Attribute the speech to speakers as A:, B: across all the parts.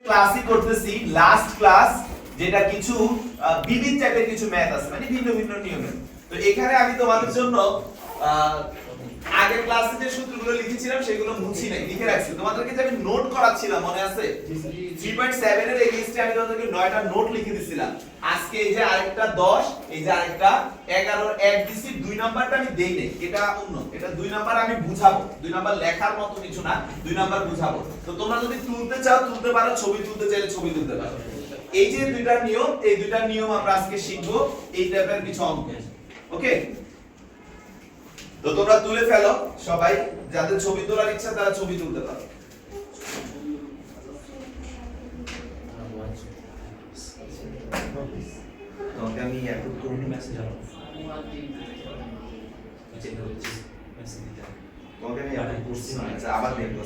A: ক্লাসই করতেছি last class, যেটা কিছু বিবিধ টাইপের কিছু ম্যাথ আছে, মানে ভিন্ন ভিন্ন নিয়মে। তো এখানে আমি তোমাদের জন্য আগের ক্লাসে যে সূত্রগুলো লিখেছিলাম সেগুলো মুছি নাই, লিখে রাখছি। তোমাদেরকে যে আমি নোট করাচ্ছিলাম মনে আছে? 3.7 এর এগেইনস্টে আমি তোমাদেরকে 9টা নোট লিখে দিছিলাম। আজকে এই যে আরেকটা 10, এই যে আরেকটা 11 এক দিছি। 2 নাম্বারটা আমি দেই নাই, এটা অন্য, এটা 2 নাম্বার আমি বুঝাবো। 2 নাম্বার লেখার মতো কিছু না, 2 নাম্বার বুঝাবো। তো তোমরা যদি তুলতে চাও তুলতে পারো, ছবি তুলতে চাইলে ছবি তুলতে পারো। এই যে দুইটা নিয়ম, এই দুইটা নিয়ম আমরা আজকে শিখবো, এই টাইপের কিছু অঙ্ক। ওকে, তো তোমরা তুলে ফেলো সবাই, যাদের ছবি তোলার ইচ্ছা তারা ছবি তুলতে পারো। তোমাকে আমি একটু করুন মেসেজ আনো, তোমাকে আমি একটু করছি না, আচ্ছা আবার দেখবো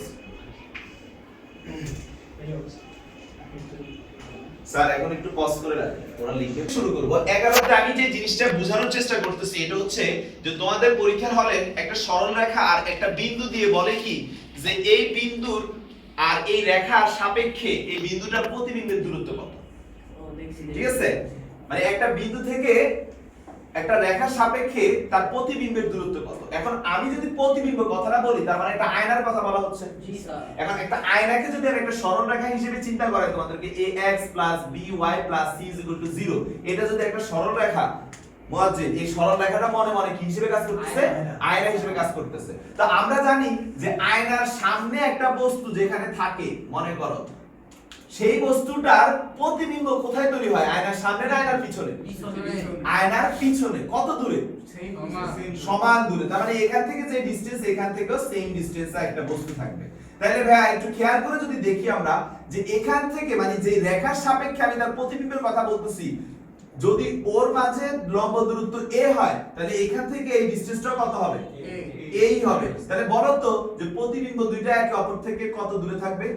A: স্যার। এখন একটু পজ করে রাখেন, ওরা লিখে শুরু করব। 11টা আমি যে জিনিসটা বোঝানোর চেষ্টা করতেছি এটা হচ্ছে যে তোমাদের পরীক্ষার হলে একটা সরল রেখা আর একটা বিন্দু দিয়ে বলে কি যে এই বিন্দুর আর এই রেখার সাপেক্ষে এই বিন্দুটার প্রতিবিম্বের দূরত্ব কত। ঠিক আছে, মানে একটা বিন্দু থেকে একটা রেখার সাপেক্ষে তার প্রতিবিম্বের দূরত্ব কত। এখন আমি যদি প্রতিবিম্ব কথাটা বলি, তার মানে একটা আয়নার কথা বলা হচ্ছে। জি স্যার। এখন একটা আয়নাকে যদি আমি একটা সরল রেখা হিসেবে চিন্তা করাই তোমাদেরকে, ax + by + c = 0, এটা যদি একটা সরল রেখা, মুয়াজ্জিদ, এই সরল রেখাটা মনে মনে কি হিসেবে কাজ করতেছে? আয়না হিসেবে কাজ করতেছে। তো আমরা জানি যে আয়নার সামনে একটা বস্তু যেখানে থাকে, মনে করো সেই বস্তুটার প্রতিবিম্ব কোথায় তৈরি হয়? আয়নার সামনে না আয়নার পিছনে? আয়নার পিছনে। কত দূরে? সমান দূরে। তার মানে এখান থেকে যে ডিসটেন্স, এখান থেকেও সেম ডিসটেন্সে একটা বস্তু থাকবে। তাহলে ভাই একটু খেয়াল করে যদি দেখি আমরা যে এখান থেকে, মানে যে রেখার সাপেক্ষে আমি তার প্রতিবিম্বের কথা বলতেছি, যদি ওর মাঝে লম্ব দূরত্ব a হয়, তাহলে এখান থেকে এই ডিসটেন্সটা কত হবে? এই হবে। তাহলে বলো তো যে প্রতিবিম্ব দুইটা একে অপর থেকে কত দূরে থাকবে?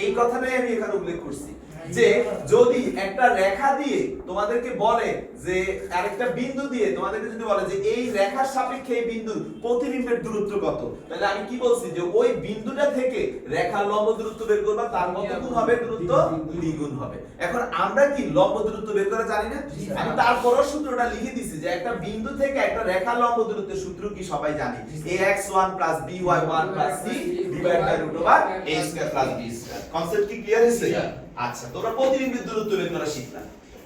A: এই কথাটাই আমি এখানে উল্লেখ করছি যে যদি একটা রেখা দিয়ে তোমাদেরকে বলে যে আরেকটা বিন্দু দিয়ে তোমাদেরকে যদি বলে যে এই রেখার সাপেক্ষে এই বিন্দুর প্রতিবিম্বের দূরত্ব কত, তাহলে আমি কি বলছি যে ওই বিন্দুটা থেকে রেখার লম্ব দূরত্ব বের করবা, তার কত গুণ হবে? দূরত্ব দ্বিগুণ হবে। এখন আমরা কি লম্ব দূরত্ব বের করা জানি না? আমি তারপরও সূত্রটা লিখে দিছি যে একটা বিন্দু থেকে একটা রেখার লম্ব দূরত্বের sূত্র কি সবাই জানি, ax1 + by1 + c / a² + b²। Concept কি ক্লিয়ার হয়েছে? আচ্ছা, তোমরা প্রতিবিম্বের দূরত্ব বের করা শিখলা।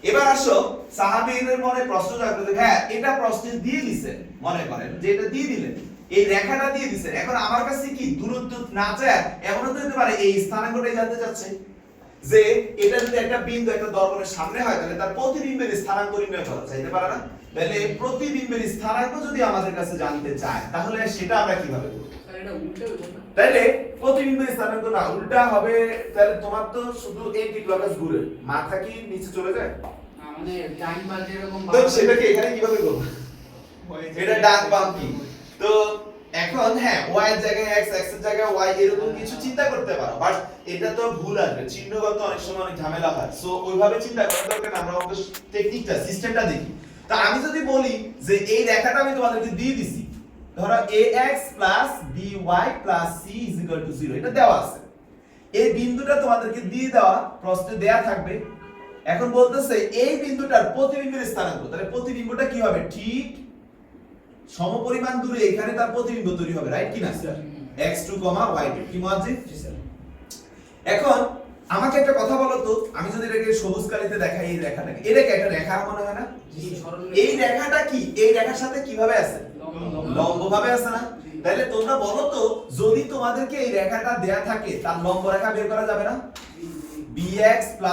A: এবার আসো, সাহাবীদের মনে প্রশ্ন জাগলো, হ্যাঁ এটা প্রশ্নে দিয়ে দিবেন, মনে করেন যে এটা দিয়ে দিলেন, এই রেখাটা দিয়ে দিবেন। এখন আমার কাছে কি দূরত্ব না চায়, এমনও তো হতে পারে এই স্থানাঙ্কটাই জানতে চাচ্ছে যে এটা যদি একটা বিন্দু একটা দর্পণের সামনে হয়, তাহলে তার প্রতিবিম্বের স্থানাঙ্ক নির্ণয় করা চাইতে পারে না? তাহলে প্রতিবিম্বের স্থানাঙ্ক যদি আমাদের কাছে জানতে চায়, তাহলে সেটা আমরা কিভাবে করব? এটা উল্টো হবে না? তাহলে প্রতিবিম্বের স্থানাঙ্ক না, উল্টা হবে। তাহলে তোমার তো শুধু এন্টিক্লকওয়াইজ ঘুরে, মাথা কি নিচে চলে যায়?
B: মানে ডান বাম যেরকম,
A: তো সেটাকে এখানে কিভাবে করব? এটা ডান বাম কি? তো এখন হ্যাঁ, y এর জায়গায় x, x এর জায়গায় y, এরকম কিছু চিন্তা করতে পারো, বাট এটা তো ভুল আসবে, চিহ্নগত অনেক সময় অনেক ঝামেলা হয়। সো ওইভাবে চিন্তা করার দরকার না, আমরা আমাদের টেকনিকটা, সিস্টেমটা দেখি। তো আমি যদি বলি যে এই রেখাটা আমি তোমাদেরকে দিয়ে দিছি, ধরো ax + by + c = 0, এটা দেওয়া আছে। এই বিন্দুটা তোমাদেরকে দিয়ে দেওয়া, প্রশ্নে দেয়া থাকবে। এখন বলতেছে এই বিন্দুটার প্রতিবিম্বের স্থানাঙ্ক, তাহলে প্রতিবিম্বটা কি হবে? ঠিক সমপরিমাণ দূরে এখানে তার প্রতিবিম্ব তৈরি হবে, রাইট কি না? x2, y2 কি মুয়াজ্জিদ? জি স্যার। এখন আমাকে একটা কথা বলো তো, আমি যদি এটাকে সবুজ কালিতে দেখাই এই রেখাটাকে, এটা কি একটা রেখা মনে হয় না?
B: জি, সরল।
A: এই রেখাটা কি এই রেখার সাথে কিভাবে আছে? লম্ব ভাবে আছে না? তাহলে তোমরা বলো তো, যদি তোমাদেরকে এই রেখাটা দেয়া থাকে, তার লম্ব রেখা বের করা যাবে না? bx -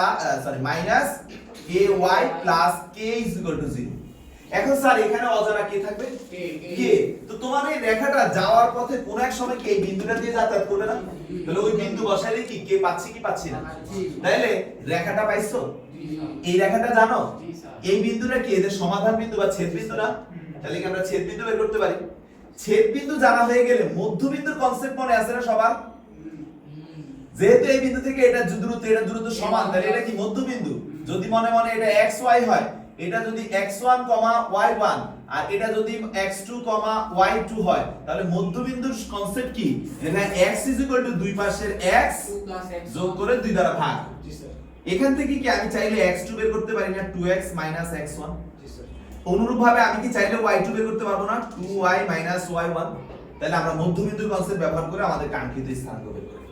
A: ay + k = 0। এখন স্যার এখানে অজানা কে থাকবে? কে। তো তোমার এই রেখাটা যাওয়ার পথে কোন এক সময় কি এই বিন্দুটা দিয়ে যাতায়াত করবে না? তাহলে ওই বিন্দু বসাইলে কি কে পাচ্ছি কি পাচ্ছি না? তাহলে রেখাটা পাইছো? এই রেখাটা জানো? এই বিন্দুটা কি এদের সমাধান বিন্দু বা ছেদ বিন্দু না? তাহলে কি আমরা ছেদ বিন্দু বের করতে পারি? ছেদ বিন্দু জানা হয়ে গেলে মধ্যবিন্দুর কনসেপ্ট মনে আছে না সবার? যেহেতু এই বিন্দু থেকে এটা দূরত্ব সমান, তাহলে এটা কি মধ্যবিন্দু? যদি মনে মনে এটা xy হয়, এটা যদি x1, y1 আর এটা যদি x2, y2 হয় তাহলে মধ্যবিন্দুর কনসেপ্ট কি এখানে x দুই পাশের x
B: 2 plus x
A: যোগ করে 2 দ্বারা ভাগ
C: জি স্যার
A: এখান থেকে কি আমি চাইলে x2 বের করতে পারি না 2x x1
C: জি স্যার
A: অনুরূপভাবে আমি কি চাইলে y2 বের করতে পারবো না 2y y1 তাহলে আমরা মধ্যবিন্দুর কনসেপ্ট ব্যবহার করে আমাদের কাঙ্ক্ষিত স্থানাঙ্ক বের করব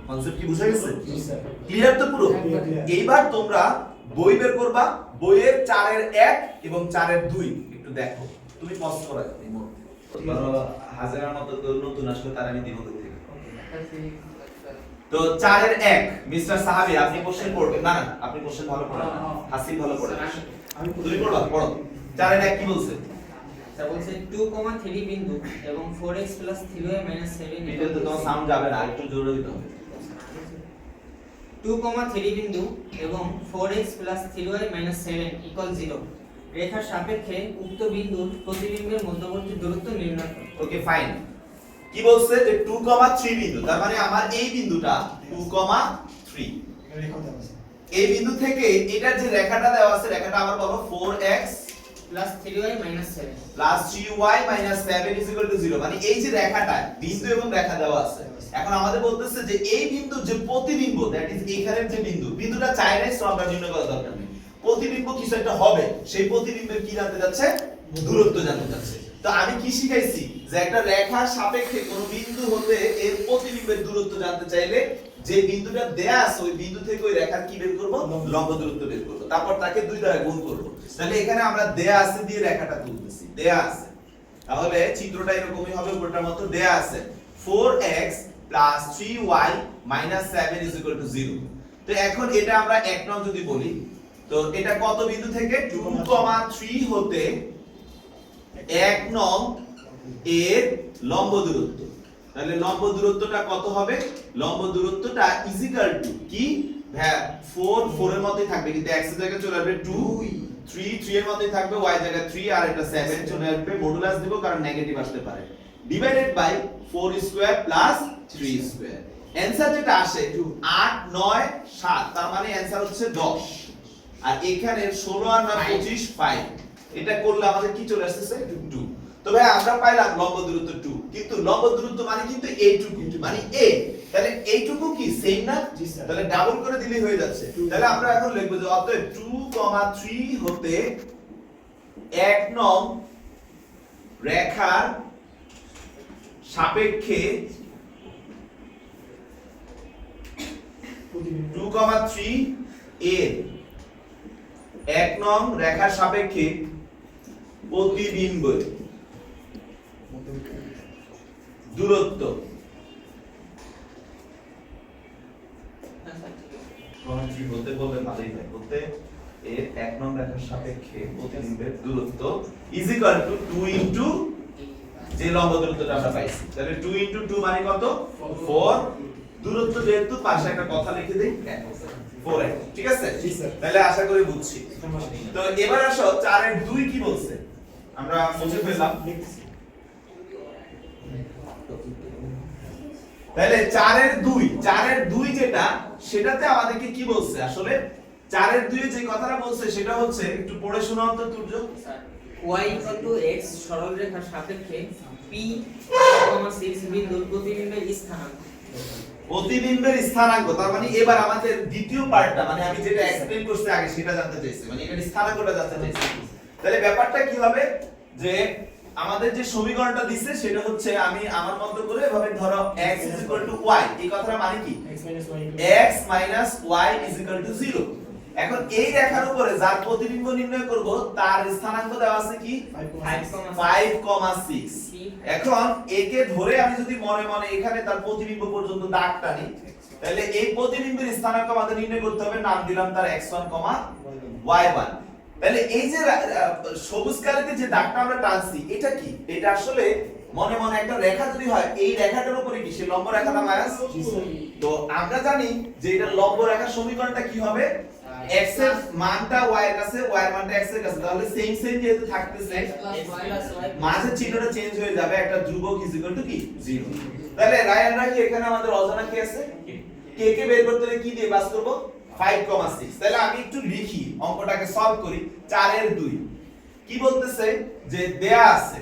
A: কনসেপ্ট কি বুঝা গেছে
C: জি স্যার
A: ক্লিয়ার তো পুরো
C: Clear.
A: এইবার তোমরা বই বের করবা বইয়ের 4 এর 1 এবং 4 এর 2 একটু দেখো তুমি পজ করো এই মুহূর্তে ধরো হাজারের মতো তো নতুন আসলে তার আমি দিব থেকে তো 4 এর 1 মিস্টার সাহাবী আপনি কোশ্চেন পড়বেন না না আপনি কোশ্চেন ভালো পড়েন না হাসিব ভালো পড়েন
C: আমি
A: তুমি পড়বা পড়ো 4 এর 1 কি বলছে
D: স্যার বলছে 2,3 বিন্দু এবং 4x 3y 7
A: এটা তো তোমার সাউন্ড যাবে না একটু জোরে দিতে হবে
D: 2,3 বিন্দু এবং 4x 3y 7 0 রেখার সাপেক্ষে উক্ত বিন্দুর প্রতিবিম্বের মধ্যবর্তী দূরত্ব নির্ণয় করো।
A: ওকে ফাইন কি বলছে যে 2,3 বিন্দু তার মানে আমার এই বিন্দুটা 2,3
C: রেখা দেওয়া আছে
A: এই বিন্দু থেকে এটার যে রেখাটা দেওয়া আছে রেখাটা আবার বলো 4x
D: 3y 7
A: 3y 7 0 মানে এই যে রেখাটা বিন্দু এবং রেখা দেওয়া আছে এখন আমাদের বলতেছে যে এই বিন্দুর যে প্রতিবিম্ব দ্যাট ইজ এখানের যে বিন্দুটা চাই নাই সো আমরা নির্ণয় করার দরকার নেই প্রতিবিম্ব কিছু একটা হবে সেই প্রতিবিম্বের কি জানতে যাচ্ছে দূরত্ব জানতে যাচ্ছে তো আমি কি শিখাইছি যে একটা রেখার সাপেক্ষে কোন বিন্দু হতে এর প্রতিবিম্বের দূরত্ব জানতে চাইলে যে বিন্দুটা দেয়া আছে ওই বিন্দু থেকে ওই রেখার কি বের করব লম্ব দূরত্ব বের করব তারপর তাকে 2 দ্বারা গুণ করব তাহলে এখানে আমরা দেয়া আছে দিয়ে রেখাটা তুলতেছি দেয়া আছে তাহলে চিত্রটা এরকমই হবে উপরটার মতো দেয়া আছে 4x 3y 7 0 তো এখন এটা আমরা এক নং যদি বলি তো এটা কত বিন্দু থেকে 2,3 হতে এক নং এর লম্ব দূরত্ব তাহলে লম্ব দূরত্বটা কত হবে লম্ব দূরত্বটা ইজিক্যাল টু কি 4 এর মতই থাকবে কিন্তু x এর জায়গায় চলে আসবে 2 3 এর মতই থাকবে y জায়গায় 3 আর এটা 7 চলে আসবে মডুলাস দেব কারণ নেগেটিভ আসতে পারে divided by 4 square plus 3 square answer যেটা আসে 8 9 7 তার মানে অ্যানসার হচ্ছে 10 আর এখানে 16 আর 9 25 5 এটা করলে আমাদের কি চলে আসছে 2 তো ভাই আমরা পাইলাম লম্ব দূরত্ব 2 কিন্তু লম্ব দূরত্ব মানে কিন্তু এইটুকু মানে a তাহলে এইটুকু কি সেম না
C: জি স্যার
A: তাহলে ডাবল করে দিলেই হয়ে যাচ্ছে তাহলে আমরা এখন লিখব যে অতএব 2,3 হতে এক নং রেখার সাপেক্ষে 2,3 এর এক নং রেখার সাপেক্ষে প্রতিবিম্বের দূরত্ব বলতে বললে ভালোই হয় বলতে এর এক নং রেখার সাপেক্ষে প্রতিবিম্বের দূরত্ব ইজ ইকুয়াল টু 2 ইনটু যে লম্ব দূরত্বটা আমরা পাইছি তাহলে 2 ইনটু 2 মানে কত 4 দূরত্ব যেহেতু পাশে একটা কথা লিখে দেই 4 ঠিক আছে
C: জি স্যার
A: তাহলে আশা করি বুঝছি তো এবার আসো 4 এর 2 কি বলছে আমরা মুছে ফেললাম
C: লিখতেছি
A: তাহলে 4 এর 2 যেটা সেটাতে আমাদেরকে কি বলছে আসলে 4 এর 2 এ যে কথাটা বলছে সেটা হচ্ছে একটু পড়ে শোনাও তো তুর্য
D: y x সরল রেখার সাপেক্ষে p 6 বিন্দুর প্রতিবিম্বের স্থানাঙ্ক
A: প্রতিবিম্বের স্থানাঙ্ক তার মানে এবার আমাদের দ্বিতীয় পার্টটা মানে আমি যেটা এক্সপ্লেইন করতে আগে সেটা জানতে চাইছি মানে এটার স্থানাঙ্কটা জানতে চাইছি তাহলে ব্যাপারটা কি হবে যে আমাদের যে সমীকরণটা দিছে সেটা হচ্ছে আমি আমার মত করে এভাবে ধরো x y এই কথাটা মানে কি x y 0 এখন এই রেখার উপরে যার প্রতিবিম্ব নির্ণয় করব তার স্থানাঙ্ক দেওয়া আছে কি 5,6 এখন একে ধরে আমি যদি মনে মনে এখানে তার প্রতিবিম্ব পর্যন্ত দাগ টানি তাহলে এই প্রতিবিম্বের স্থানাঙ্ক আমাদের নির্ণয় করতে হবে নাম দিলাম তার x1, y1 তাহলে এই যে সবুজ কালিতে যে দাগটা আমরা টানছি এটা কি এটা আসলে মনে মনে একটা রেখা যদি হয় এই রেখাটার উপরে কি সে লম্ব রেখাটা মাইনাস তো আমরা জানি যে এটা লম্ব রেখার সমীকরণটা কি হবে x এর মানটা y এর কাছে y এর মানটা x এর কাছে তাহলে সেম সেম যেহেতু থাকতেছে মাঝে চিহ্নটা চেঞ্জ হয়ে যাবে একটা ধ্রুবক ইজ ইকুয়াল টু কি 0 তাহলে রায়নরা কি এখানে আমাদের অজানা কি আছে কে কে বের করতে হলে কি দিয়ে বাস করব 5,6 তাহলে আমি একটু লিখি অঙ্কটাকে সলভ করি 4 এর 2 কি বলতেছে যে দেয়া আছে,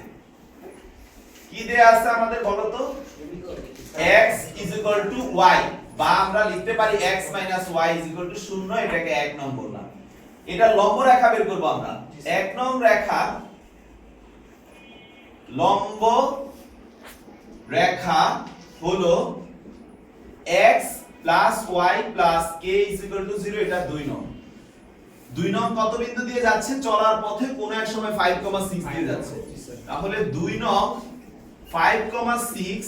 A: কি দেয়া আছে আমাদের বলো তো, x y, বা আমরা লিখতে পারি x y 0, এটাকে 1 নং বললাম। এটা লম্ব রেখা বের করব আমরা। 1 নং রেখা, লম্ব রেখা হলো x y k 0, এটা 2 নং। 2 নং কত বিন্দু দিয়ে যাচ্ছে? চলার পথে কোন এক সময় 5,6 দিয়ে যাচ্ছে। তাহলে 2 নং 5,6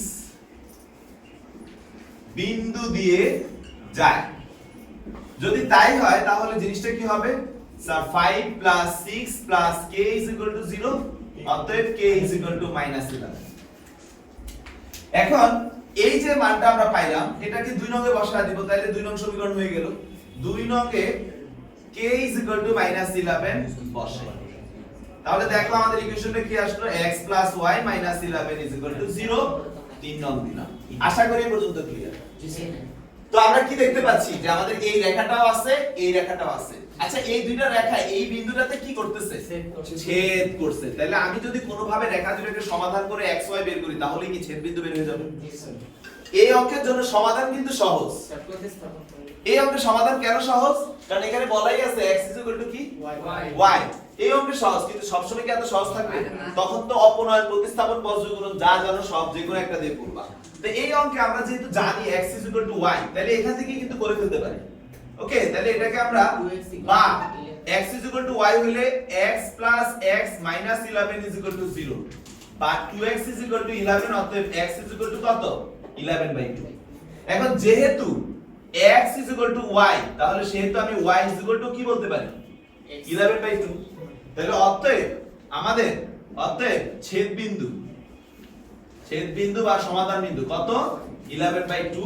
A: বিন্দু দিয়ে যায়। যদি তাই হয় তাহলে জিনিসটা কি হবে? 5 + 6 + k 0, অতএব k -11। এখন এই যে মানটা আমরা পাইলাম, এটাকে 2 নং এ বসায় দিব, তাহলে 2 নং সমীকরণ হয়ে গেল। 2 নং এ k -11 বসাই। তাহলে দেখো আমাদের ইকুয়েশনটা কি আসলো, x + y - 11 0। 3 নং দিলাম। আশা করি এই পর্যন্ত ক্লিয়ার। তো আমরা কি দেখতে পাচ্ছি যে আমাদের এই রেখাটাও আছে, এই রেখাটাও আছে। আচ্ছা, এই দুইটা রেখা এই বিন্দুটাতে কি করতেছে? ছেদ করছে। তাহলে আমি যদি কোনোভাবে রেখা দুটোকে সমাধান করে x y বের করি, তাহলে কি ছেদ বিন্দু বের হয়ে যাবে? এই অঙ্কের জন্য সমাধান কিন্তু সহজ। এই অঙ্কের সমাধান কেন সহজ? কারণ এখানে বলাই আছে x কি y। এই অঙ্কে সহজ, কিন্তু সবসময় কি এত সহজ থাকবে? তখন তো অপনয়ন, প্রতিস্থাপন, বজ্রগুণন যা জানো সব যে কোনো একটা দিয়ে করবা। তো এই অঙ্কে আমরা যেহেতু জানি x y, তাহলে এখান থেকে কিন্তু করে ফেলতে পারি। ওকে, তাহলে এটাকে আমরা বা x y হলে x + x - 11 0, বা 2x 11, অতএব x কত? 11/2। এখন যেহেতু x y, তাহলে সেহেতু আমি y কি বলতে পারি? 11/2। তাহলে অতএব ছেদ বিন্দু বা সমাধান বিন্দু কত? 11/2,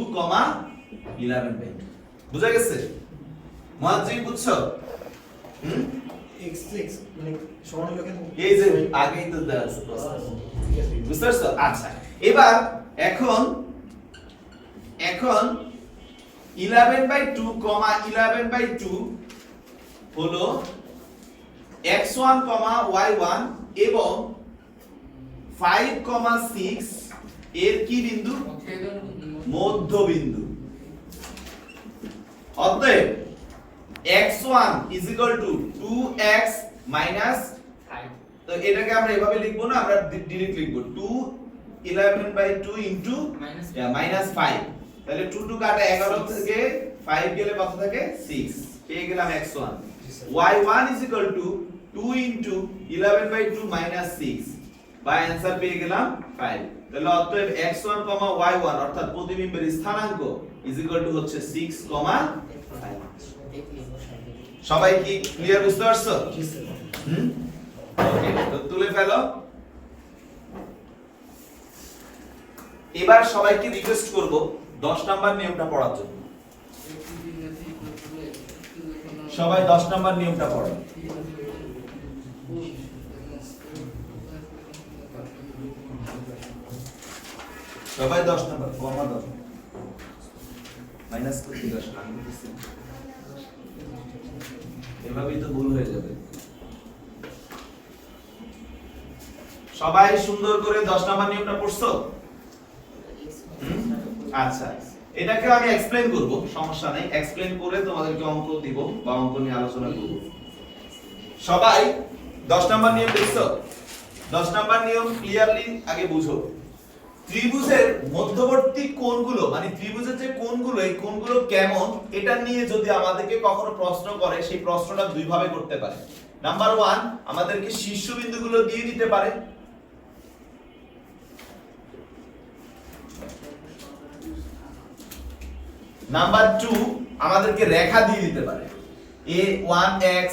A: 11/2। বুঝা গেছে? মহাজিব বুঝছো?
C: x মানে সমান হলো কেন?
A: এই যে আগেই তো দেওয়া আছে বুঝতে পারছো? আচ্ছা, এবার এখন 11/2, 11/2 হলো x1, y1 এবং 5,6 এর কি বিন্দু? মধ্যবিন্দু। অতএব x1 = 2x - তো এটাকে আমরা এভাবে লিখবো না, আমরা ডাইরেক্ট লিখবো 2 11/2 ইনটু -5। তাহলে 2 2 কাটা 11 থেকে 5 গেলে কত থাকে? 6। পেয়ে গেলাম x1। y1 = 2 ইনটু 11/2 -6, বা आंसर পেয়ে গেলাম 5। তাহলে অতএব x1, y1 অর্থাৎ প্রতিবিম্বের স্থানাঙ্ক হচ্ছে 6, 5। সবাই কি ক্লিয়ার বুঝতে পারছো? ওকে, তো তুলে ফেলো। এবার সবাইকে রিকোয়েস্ট করব 10 নাম্বার নিয়মটা পড়ার জন্য। সবাই 10 নাম্বার নিয়মটা পড়ো। সবাই 10 নাম্বার, কমা 10 মাইনাস করতে দাও, আমি বলতেছি এভাবেই তো ভুল হয়ে যাবে। সবাই সুন্দর করে 10 নাম্বার নিয়মটা পড়ছো? আচ্ছা, এটাকে আমি এক্সপ্লেইন করব, সমস্যা নাই। এক্সপ্লেইন করে তোমাদেরকে অঙ্ক দিব বা অঙ্ক নিয়ে আলোচনা করব। সবাই 10 নাম্বার নিয়ম দেখছো? 10 নাম্বার নিয়ম ক্লিয়ারলি আগে বুঝো। ত্রিভুজের মধ্যবর্তী কোণগুলো, মানে ত্রিভুজের যে কোণগুলো, এই কোণগুলো কেমন, এটা নিয়ে যদি আমাদেরকে কখনো প্রশ্ন করে, সেই প্রশ্নটা দুই ভাবে করতে পারে। নাম্বার 1, আমাদেরকে শীর্ষবিন্দুগুলো দিয়ে দিতে পারে। নাম্বার 2, আমাদেরকে রেখা দিয়ে দিতে পারে। a1x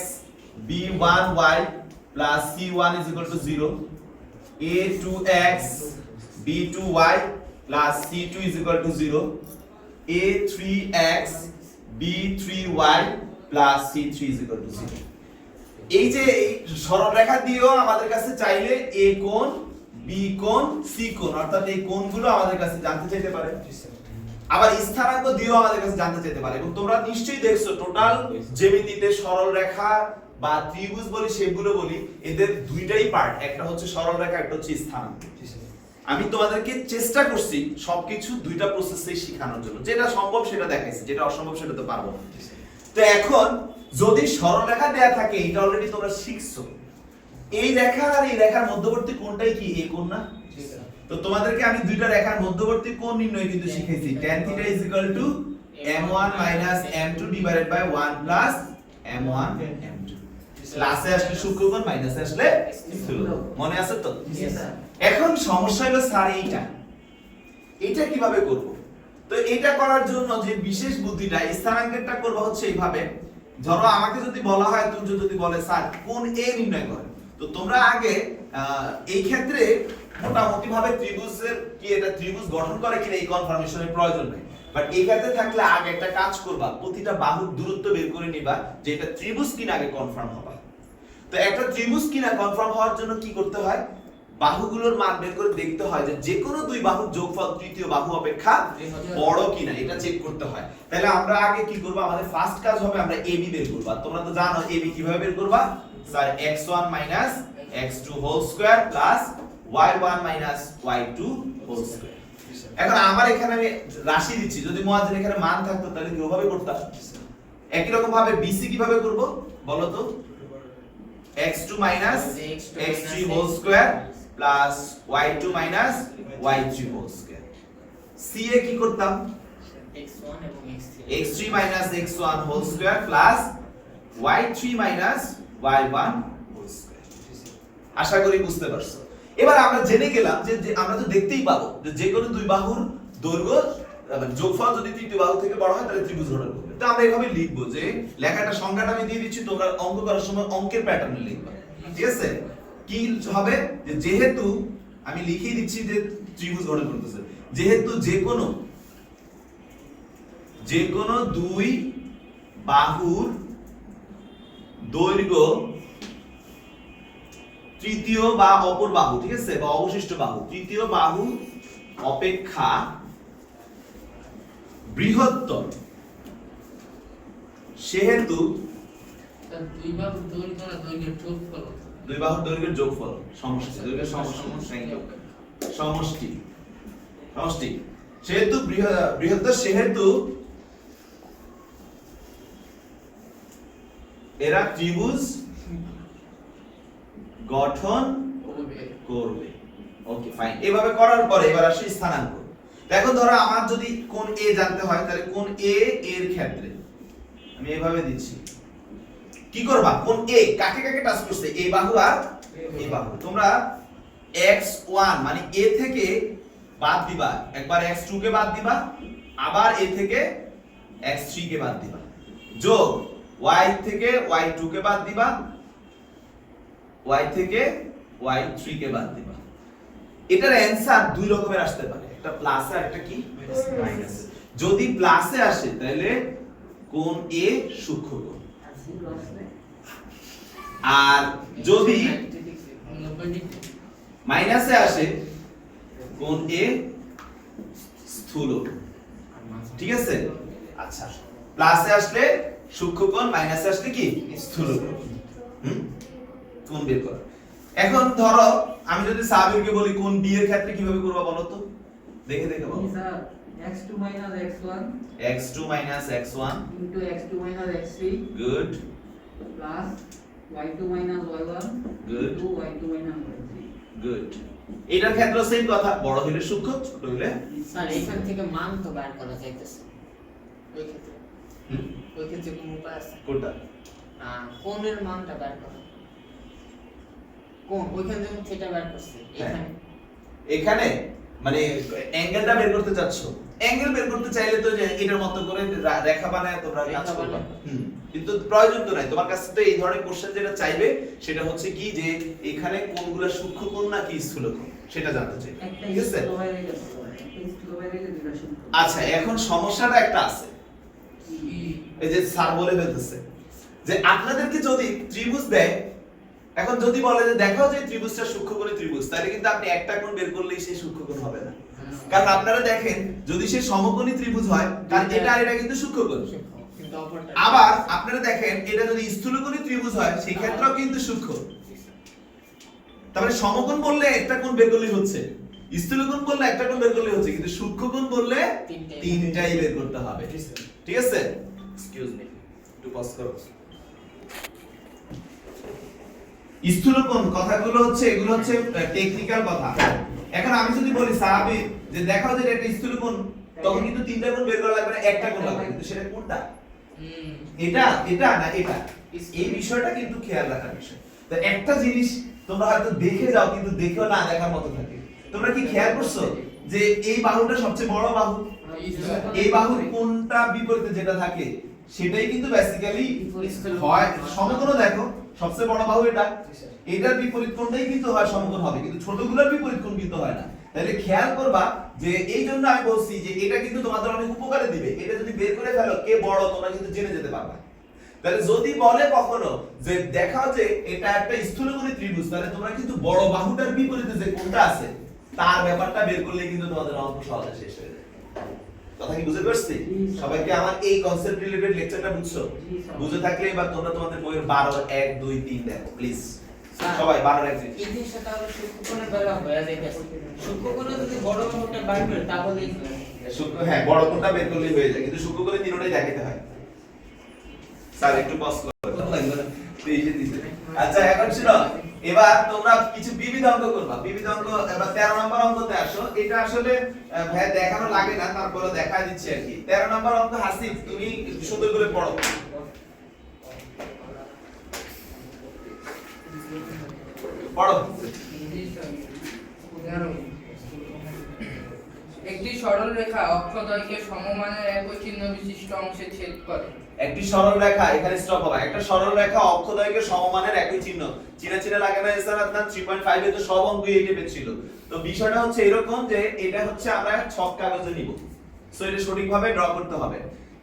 A: b1y plus c1 = 0, a2x b2y plus c2 = 0, a3x b3y plus c3 = 0। এই যে এই সরল রেখা দিয়েও আমাদের কাছে চাইলে a কোণ, b কোণ, c কোণ, অর্থাৎ এই কোণগুলো আমাদের কাছে জানতে চাইতে পারে। আবার স্থানাঙ্ক দিয়েও আমাদের কাছে জানতে চাইতে পারে। এবং তোমরা নিশ্চয়ই দেখছো টোটাল জ্যামিতিতে সরল রেখা বা ত্রিভুজ বলি শেপগুলো বলি এদের দুইটাই পার্ট, একটা হচ্ছে সরল রেখা একটা হচ্ছে স্থানাঙ্ক। আমি তোমাদেরকে চেষ্টা করছি সবকিছু দুইটা প্রসেসেই শেখানোর জন্য, যেটা সম্ভব সেটা দেখাইছি, যেটা অসম্ভব সেটা তো পারবো না। তো এখন যদি সরল রেখা দেয়া থাকে, এটা অলরেডি তোমরা শিখছো, এই রেখা আর এই রেখার মধ্যবর্তী কোণটাই কি এই কোণ না? তো তোমাদেরকে আমি দুইটা রেখার মধ্যবর্তী কোণ নির্ণয় কিন্তু শিখাইছি। tan θ m1 - m2 divided by 1 plus m1 m2। প্লাসে আসলে সূক্ষ্মকোণ, মাইনাসে আসলে স্থূলকোণ। মনে আছে তো? এখন সমস্যা হলো স্যার এইটা কিভাবে করব? তো এটা করার জন্য যে বিশেষ বুদ্ধিটা, স্থানাঙ্কেরটা করব হচ্ছে এইভাবে। ধরো আমাকে যদি বলা হয়, তুমি যদি বলে স্যার কোণ এ নির্ণয় করেন, তো তোমরা আগে এই ক্ষেত্রে মোটামুটি ভাবে ত্রিভুজের কি এটা ত্রিভুজ গঠন করে কিনা এই কনফার্মেশনের প্রয়োজন নেই, বাট এই ক্ষেত্রে থাকলে আগে একটা কাজ করবা, প্রতিটা বাহুর দূরত্ব বের করে নিবা যে এটা ত্রিভুজ কিনা আগে কনফার্ম হবা। তো একটা ত্রিভুজ কিনা কনফার্ম হওয়ার জন্য কি করতে হয়? বাহুগুলোর মান বের করে দেখতে হয় যে যে কোনো দুই বাহুর যোগফল তৃতীয় বাহু অপেক্ষা বড় কিনা, এটা চেক করতে হয়। তাহলে আমরা আগে কি করব? আমাদের ফার্স্ট কাজ হবে আমরা ab বের করব। তোমরা তো জানো ab কিভাবে বের করবা? Sir x1 - x2 whole square plus y1 - y2 whole square. এখন আমার এখানে আমি রাশি দিচ্ছি, যদি মুয়াজ্জিন এখানে মান থাকতো তাহলে কিভাবে করতাম? একই রকম ভাবে bc কিভাবে করব বলো তো? x2 - x3 whole square plus y2 - y3 whole square. ca কি করতাম?
D: x1 এবং x3
A: x3 - x1 whole square plus y3 - y1 whole square. আশা করি বুঝতে পারছো। এবার আমরা জেনে গেলাম যে আমরা তো দেখতেই পাবো যে যে কোনো দুই বাহুর দৈর্ঘ্য যোগফল যদি তৃতীয় বাহু থেকে বড় হয় তাহলে ত্রিভুজ গঠন করবে। তো আমরা এভাবে লিখবো যে লেখাটা সংজ্ঞাটা আমি দিয়ে দিচ্ছি, তোমরা অঙ্ক করার সময় অঙ্কের প্যাটার্নে লিখবা, ঠিক আছে? কি হবে যে যেহেতু আমি লিখেই দিচ্ছি যে ত্রিভুজ গঠন করতেছে, যেহেতু যে কোনো দুই বাহুর দৈর্ঘ্য তৃতীয় বা অপর বাহু, ঠিক আছে, বা অবশিষ্ট বাহু তৃতীয় বাহু অপেক্ষা বৃহত্তর, সেহেতু
B: দুই বাহুর দৈর্ঘ্য আর দৈর্ঘ্যের যোগফল,
A: দুই বাহুর দৈর্ঘ্যের যোগফল সমষ্টি, দৈর্ঘ্যের সমষ্টি সেহেতু বৃহত্তর, সেহেতু এরা ত্রিভুজ গঠন করবে। Okay fine. এভাবে করার পরে এবার আসি স্থানাঙ্ক। দেখো ধরো আমার যদি কোণ a জানতে হয় তাহলে কোণ a এর ক্ষেত্রে আমি এভাবে দিচ্ছি। কি করবা? কোণ a কাকে কাকে টাচ করছে? এই বাহু আর এই বাহু। তোমরা x1 মানে a থেকে বাদ দিবা, একবার x2 কে বাদ দিবা, আবার a থেকে x3 কে বাদ দিবা, যোগ y থেকে y2 কে বাদ দিবা, y থেকে y3 কে বাদ দিবা। এটার অ্যানসার দুই রকমের আসতে পারে, একটা প্লাসে আর একটা কি মাইনাসে। যদি প্লাসে আসে তাহলে কোণ a সূক্ষ্মকোণ, আর যদি মাইনাসে আসে কোণ a স্থূলকোণ, ঠিক আছে? আচ্ছা, প্লাসে আসলে সূক্ষ্মকোণ, মাইনাসে আসলে কি স্থূলকোণ। কোণ বের করা। এখন ধরো আমি যদি সাবিরকে বলি কোণ b এর ক্ষেত্রে কিভাবে করবা বলো তো? দেখে বলো।
B: Sir x2 - x1
A: x2 - x1
B: into x2 - x3
A: good
B: plus y2 - y1
A: Good.
B: into y2 - y3
A: good। এটার ক্ষেত্রে সেম কথা, বড় হলে সূক্ষ্ম, ছোট হলে
D: স্যার এখান থেকে মান তো বের করা যাইতেছে ওই ক্ষেত্রে
A: হুম,
D: ওই ক্ষেত্রে কোনো উপায় আছে?
A: কোনটা?
D: কোণের মানটা বের করা, কোণ ওইখান থেকে থিটা বের করছে এখানে,
A: এখানে মানে অ্যাঙ্গেলটা বের করতে চাচ্ছ, অ্যাঙ্গেল বের করতে চাইলে তো যে এটার মতো করে রেখা বানায় তোমরা কাজ করবে। কিন্তু প্রয়োজন তো নাই, তোমার কাছে তো এই ধরনের কোশ্চেন যেটা চাইবে সেটা হচ্ছে কি যে এখানে কোনগুলা সূক্ষ্মকোণ নাকি স্থূলকোণ সেটা জানতে চাই, ঠিক আছে? আচ্ছা, এখন সমস্যাটা একটা আছে, এই যে স্যার বলে ফেলতেছে যে আপনাদেরকে যদি ত্রিভুজ দেয়, এখন যদি বলে যে দেখো যে ত্রিভুজটা সূক্ষ্মকোণী ত্রিভুজ, তাহলে কিন্তু আপনি একটা কোণ বের করলেই সেই সূক্ষ্মকোণ হবে না, কারণ আপনারা দেখেন যদি সে সমকোণী ত্রিভুজ হয় কারণ এটা আর এটা কিন্তু সূক্ষ্মকোণ, আবার আপনারা দেখেন এটা যদি স্থূলকোণী ত্রিভুজ হয় সেই ক্ষেত্রেও কিন্তু সূক্ষ্ম। তারপরে সমকোণ বললে একটা কোণ বের করলেই হচ্ছে, স্থূলকোণ বললে একটা কোণ বের করলেই হচ্ছে, কিন্তু সূক্ষ্মকোণ বললে তিনটাই বের করতে হবে। ঠিক আছে, এক্সকিউজ মি, একটু পজ করো। স্থূলকোণ কথাগুলো হচ্ছে এগুলো হচ্ছে টেকনিক্যাল কথা। এখন আমি যদি বলি স্বাভাবিক যে দেখাও যে এটা একটা স্থূলকোণ, তখন কিন্তু তিনটা কোণ বের করা লাগবে না, একটা কোণ লাগবে, কিন্তু সেটা কোনটা? এটা না এটা, এই বিষয়টা কিন্তু খেয়াল রাখার বিষয়। তো একটা জিনিস তোমরা হয়তো দেখে যাও কিন্তু দেখেও না দেখার মতো থাকে। তোমরা কি খেয়াল করছো যে এই বাহুটা সবচেয়ে বড় বাহু, এই বাহুর কোনটা বিপরীতে যেটা থাকে সেটাই কিন্তু বেসিক্যালি হয় সমকোণ। দেখো সবচেয়ে বড় বাহু এটা, এটার বিপরীত কোণটাই কিন্তু হয় সমকোণ হবে, কিন্তু ছোটগুলোর বিপরীত কোণ কিন্তু হয় না। তাহলে খেয়াল করবা যে এই জন্য আমি বলছি যে এটা কিন্তু তোমাদের অনেক উপকারে দিবে। এটা যদি বের করে ফেলো কে বড় তোমরা কিন্তু জেনে যেতে পারবা। তাহলে যদি বলে কখনো যে দেখাও যে এটা একটা স্থূলকোণী ত্রিভুজ, তাহলে তোমরা কিন্তু বড় বাহুটার বিপরীতে যে কোণটা আছে তার ব্যাপারটা বের করলে কিন্তু তোমাদের অঙ্ক সহজে শেষ হয়ে যায়। কথা কি বুঝতে পারছি? সবাইকে আমার এই কনসেপ্ট রিলেটেড লেকচারটা বুঝছো? বুঝে থাকলে এবার তোমরা তোমাদের বইয়ের 12 1 2 3 দেখো প্লিজ সবাই 12 1 2
D: এই জিনিসটা তাহলে সূক্ষ্মকোণের বেলা হয়ে যায়। সূক্ষ্মকোণে যদি বড় কোণটা বার করে তাহলে
A: সূক্ষ্ম, হ্যাঁ বড় কোণটা বের করলেই হয়ে যায়, কিন্তু সূক্ষ্ম করে তিনটাই দেখাতে হয়। স্যার একটু পজ করো। আচ্ছা এখন শুনো, এবার তোমরা কিছু বিবিধ অঙ্ক করবা। বিবিধ অঙ্ক এবার 13 নম্বর অঙ্কতে আসো। এটা আসলে ভাই দেখানো লাগে না, তারপরে দেখা দিচ্ছি আর কি। 13 নম্বর অঙ্ক হাসিব তুমি সুন্দর করে পড়ো। পড়ো।
B: একটি সরল রেখা অক্ষদ্বয়কে সমমানের একই চিহ্ন বিশিষ্ট অংশে ছেদ করে।
A: একটি সরল রেখা, এখানে স্টপ হবে। একটা সরল রেখা অক্ষদ্বয়কে সমমানের একই চিহ্ন, চিনা লাগে না স্যার? আপনার 3.5 এ তো সব অঙ্কই এই টাইপের ছিল। তো বিষয়টা হচ্ছে এরকম যে এটা হচ্ছে আমরা ছক কাগজে নিব, সো এটা সঠিকভাবে ড্র করতে হবে।